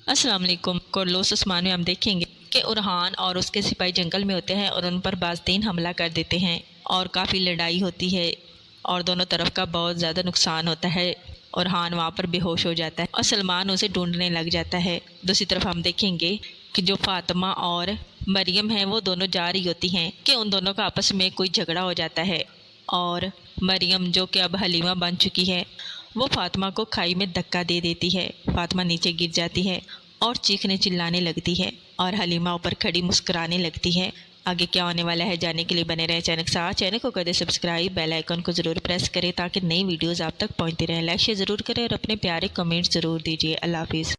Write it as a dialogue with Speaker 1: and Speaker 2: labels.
Speaker 1: अस्सलाम वालेकुम। कुर्लुस उस्मान में हम देखेंगे कि उरहान और उसके सिपाही जंगल में होते हैं और उन पर बाज़दीन हमला कर देते हैं और काफ़ी लड़ाई होती है और दोनों तरफ का बहुत ज़्यादा नुकसान होता है। उरहान वहाँ पर बेहोश हो जाता है और सलमान उसे ढूंढने लग जाता है। दूसरी तरफ हम देखेंगे कि जो फातिमा और मरियम हैं वो दोनों जा रही होती हैं कि उन दोनों का आपस में कोई झगड़ा हो जाता है और मरियम जो कि अब हलीमा बन चुकी है वो फातिमा को खाई में धक्का दे देती है। फातिमा नीचे गिर जाती है और चीखने चिल्लाने लगती है और हलीमा ऊपर खड़ी मुस्कुराने लगती है। आगे क्या होने वाला है जानने के लिए बने रहे चैनल के साथ। चैनल को कर दे सब्सक्राइब, बेल आइकन को ज़रूर प्रेस करें ताकि नई वीडियोस आप तक पहुंचती रहें। लाइक शेयर ज़रूर करें और अपने प्यारे कमेंट्स ज़रूर दीजिए। अल्लाह हाफिज़।